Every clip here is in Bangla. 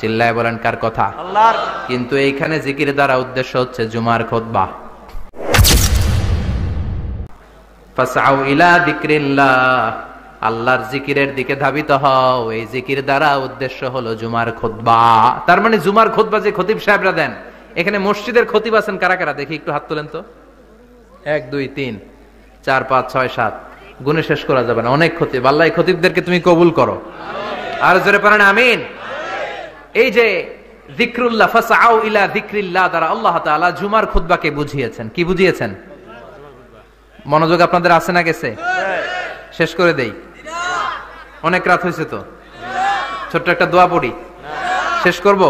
চিল্লায় বলেন কার কথা? আল্লাহর। কিন্তু এইখানে জিকির দ্বারা উদ্দেশ্য হচ্ছে জুমার খুতবা। ফাসআউ ইলা যিকরিল্লাহ, আল্লাহর জিকিরের দিকে ধাবিত হও। এই জিকির দ্বারা উদ্দেশ্য হলো জুমার খুতবা। তার মানে জুমার খুতবা যে খতিব সাহেবরা দেন, এখানে মসজিদের খতিব আছেন কারা কারা? দেখি একটু হাত তোলেন তো। 1 2 3 4 5 6 7 গুণে শেষ করা যাবে না, অনেক খতিব। আল্লাহ এই খতিবদেরকে তুমি কবুল করো। আর জোরে পড়েন আমিন। এই যে যিকরুল্লাহ, ফাসআউ ইলা যিকরিল্লাহ দ্বারা আল্লাহ তাআলা জুমার খুতবাকে বুঝিয়েছেন। কি বুঝিয়েছেন? মনোযোগ আপনাদের আছে না গেছে? শেষ করে দেই, অনেক রাত হয়েছে তো। ছোট্ট একটা দোয়া পড়ি, শেষ করব।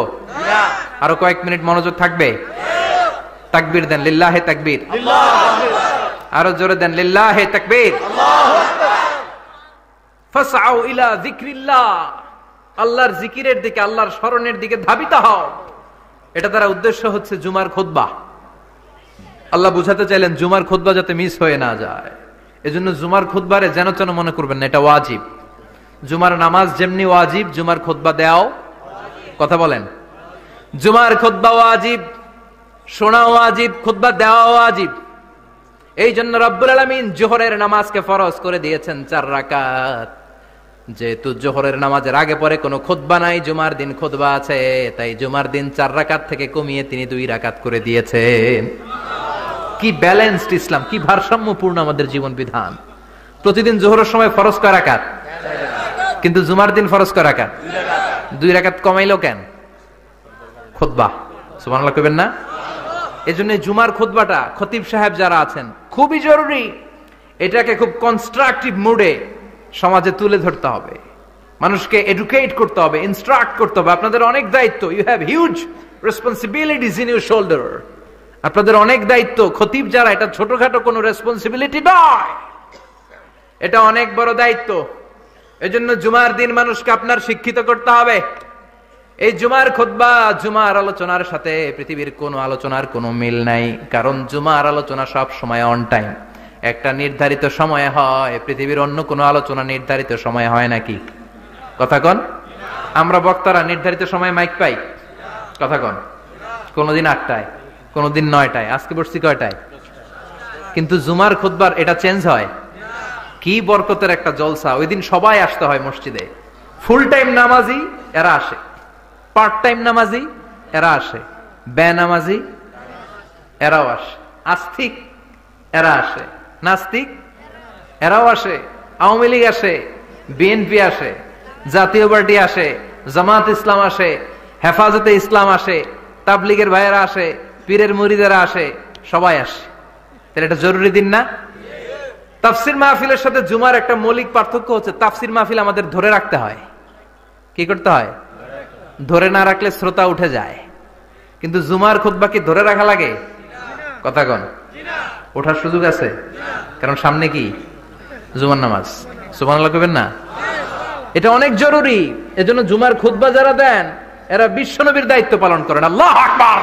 আরো কয়েক মিনিট মনোযোগ থাকবে। তাকবীর দেন, লিল্লাহে তাকবীর। আরো জোরে দেন, লিল্লাহে তাকবীর। ফাসআউ ইলা যিকরিল্লাহ, আল্লাহর জিকিরের দিকে, আল্লাহর স্মরণের দিকে ধাবিত হও। এটা দ্বারা উদ্দেশ্য হচ্ছে জুমার খুতবা। আল্লাহ বুঝাতে চাইলেন জুমার খুতবা যাতে মিস হয়ে না যায়। এজন্য জুমার খুতবারে যেন তেন মনে করবেন না, এটা ওয়াজিব। জুমার নামাজ যেমনি ওয়াজিব, জুমার খুতবা দেওয়াও, কথা বলেন, জুমার খুতবা ওয়াজিব, শোনা ওয়াজিব, খুতবা দেওয়া ওয়াজিব। এই জন্য রব্বুল আলামিন জোহরের নামাজকে ফরজ করে দিয়েছেন 4 রাকাত। যেহেতু জোহরের নামাজের আগে পরে কোনো খুতবা নাই, জুমার দিন খুতবা আছে, তাই জুমার দিন 4 রাকাত থেকে কমিয়ে তিনি 2 রাকাত করে দিয়েছেন। কি ব্যালেন্সড ইসলাম, কি ভারসাম্যপূর্ণ আমাদের জীবন বিধান। প্রতিদিন জোহরের সময় ফরজ কয় রাকাত, কিন্তু জুমার দিন ফরজ কয় রাকাত? 2 রাকাত কমাইলো কেন? খুতবা। সুবহানাল্লাহ কইবেন না? এজন্য জুমার খুতবাটা খতিব সাহেব যারা আছেন খুবই জরুরি। এটাকে খুব কনস্ট্রাকটিভ মুডে সমাজে তুলে ধরতে হবে, মানুষকে এডুকেট করতে হবে, ইনস্ট্রাক্ট করতে হবে। আপনাদের অনেক দায়িত্ব, you have huge responsibilities in your shoulder. আপনাদের অনেক দায়িত্ব। খতিব যারা, এটা ছোটখাটো কোনো রেসপন্সিবিলিটি নয়, এটা অনেক বড় দায়িত্ব। এজন্য জুমার দিন মানুষকে আপনার শিক্ষিত করতে হবে। এই জুমার খুতবা, জুমার আলোচনার সাথে পৃথিবীর কোন আলোচনার কোনো মিল নাই। কারণ জুমার আলোচনা সব সময় অন টাইম, একটা নির্ধারিত সময়ে হয়। পৃথিবীর অন্য কোনো আলোচনা নির্ধারিত সময়ে হয় নাকি? কথা কন। আমরা বক্তারা নির্ধারিত সময়ে মাইক পাই? কথা কন। কোনদিন 8টায়, কোনদিন 9টায়, আজকে বসছি কয়টায়? কিন্তু জুমার খুতবার এটা চেঞ্জ হয়। কি বরকতের একটা জলসা। ওই দিন সবাই আসতে হয় মসজিদে। ফুল টাইম নামাজি এরা আসে, পার্ট টাইম নামাজি এরা আসে, বেনামাজি এরাও আসে, আস্তিক এরা আসে, নাস্তিক এরাও আসে, আওয়ামী লীগ আসে, বিএনপি আসে, জাতীয় পার্টি আসে, জামাত ইসলাম আসে, হেফাজতে ইসলাম আসে, তাবলীগের ভাইয়েরা আসে, পীরের মুরিদেরা আসে, সবাই আসে। তাহলে এটা জরুরি দিন না? তাফসির মাহফিলের সাথে জুমার একটা মৌলিক পার্থক্য হচ্ছে, তাফসির মাহফিল আমাদের ধরে রাখতে হয়। কি করতে হয়? ধরে না রাখলে শ্রোতা উঠে যায়। কিন্তু জুমার খুতবা কি ধরে রাখা লাগে? কথা কন। ওঠার সুযোগ আছে, কারণ সামনে কি? জুমার নামাজ। সুবহানাল্লাহ কইবেন না? এটা অনেক জরুরি। এজন্য জুমার খুতবা যারা দেন এরা বিশ্বনবীর দায়িত্ব পালন করেন। আল্লাহু আকবার।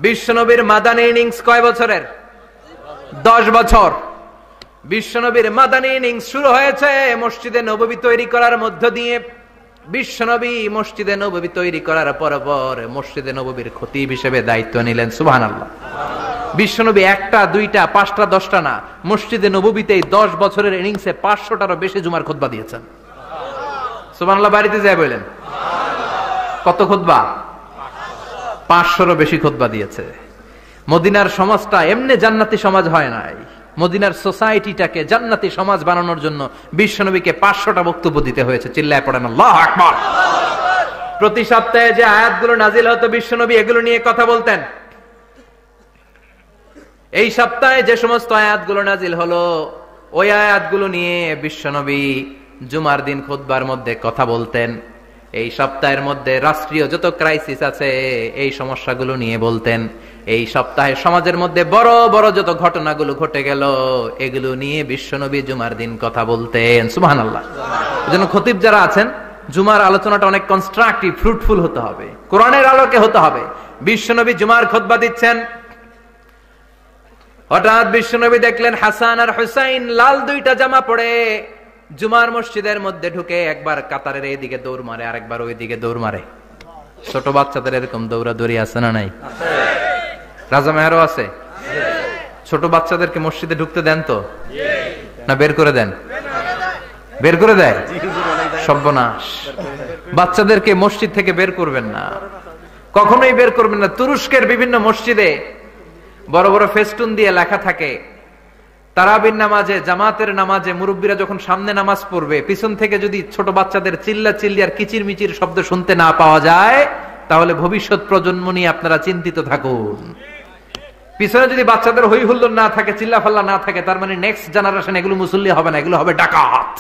বিশ্বনবীর মাদানী ইনিংস কয় বছরের? 10 বছর। বিশ্বনবীর মাদানী ইনিংস শুরু হয়েছে মসজিদে নববী তৈরি করার মধ্য দিয়ে। বিশ্বনবী মসজিদে নববী তৈরি করার পর মসজিদে নববীর খতিব হিসেবে দায়িত্ব নিলেন। সুবহানাল্লাহ। বিশ্বনবী 1টা 2টা 5টা 10টা না, মসজিদে নববীতে 10 বছরের ইনিংসে 500টারও বেশি জুমার খুতবা দিয়েছেন। সুবহানাল্লাহ। বাড়িতে যায় বলেন কত খুতবা? 500রও বেশি খুতবা দিয়েছে। মদিনার সমাজটা এমনি জান্নাতি সমাজ হয় নাই। মদিনার সোসাইটিটাকে জান্নাতি সমাজ বানানোর জন্য বিশ্বনবীকে 500টা বক্তব্য দিতে হয়েছে। চিল্লায় পড়েন আল্লাহু আকবার। প্রতি সপ্তাহে যে আয়াতগুলো নাজিল হতো বিশ্বনবী এগুলো নিয়ে কথা বলতেন। এই সপ্তাহে যে সমস্ত আয়াতগুলো নাজিল হলো ওই আয়াতগুলো নিয়ে বিশ্বনবী জুমার দিন খুতবার মধ্যে কথা বলতেন। এই সপ্তাহের মধ্যে রাষ্ট্রীয় যত ক্রাইসিস আছে এই সমস্যাগুলো নিয়ে বলতেন। এই সপ্তাহে সমাজের মধ্যে বড় বড় যত ঘটনাগুলো ঘটে গেল এগুলো নিয়ে বিশ্বনবী জুমার দিন কথা বলতেন। সুবহানাল্লাহ। এজন্য খতিব যারা আছেন জুমার আলোচনাটা অনেক কনস্ট্রাকটিভ, ফ্রুটফুল হতে হবে, কোরআনের আলোকে হতে হবে। বিশ্বনবী জুমার খুতবা দিচ্ছেন, হঠাৎ বিশ্বনবী দেখলেন হাসান আর হুসাইন লাল 2টা জামা পরে জুমার মসজিদের মধ্যে ঢুকে একবার কাতারের এইদিকে দৌড় মারে, আরেকবার ওইদিকে দৌড় মারে। ছোট বাচ্চাদের এরকম দৌড়াদৌড়ি আছে না নাই? রাজা মেহরও আছে। ছোট বাচ্চাদেরকে মসজিদে ঢুকতে দেন তো না বের করে দেন? বের করে দেয়। সর্বনাশ, বাচ্চাদেরকে মসজিদ থেকে বের করবেন না, কখনোই বের করবেন না। তুরস্কের বিভিন্ন মসজিদে বড় বড় ফেস্টুন দিয়ে লেখা থাকে, তারাবির নামাজে, জামাতের নামাজে মুরব্বীরা যখন সামনে নামাজ পড়বে, পিছন থেকে যদি ছোট বাচ্চাদের চিল্লা চিল্লি আর কিচির মিচির শব্দ শুনতে না পাওয়া যায়, তাহলে ভবিষ্যৎ প্রজন্ম নিয়ে আপনারা চিন্তিত থাকুন। পিছনে যদি বাচ্চাদের হই হুল্লোড় না থাকে, চিল্লা ফাল্লা না থাকে, তার মানে নেক্সট জেনারেশন এগুলো মুসল্লি হবে না, এগুলো হবে ডাকাত।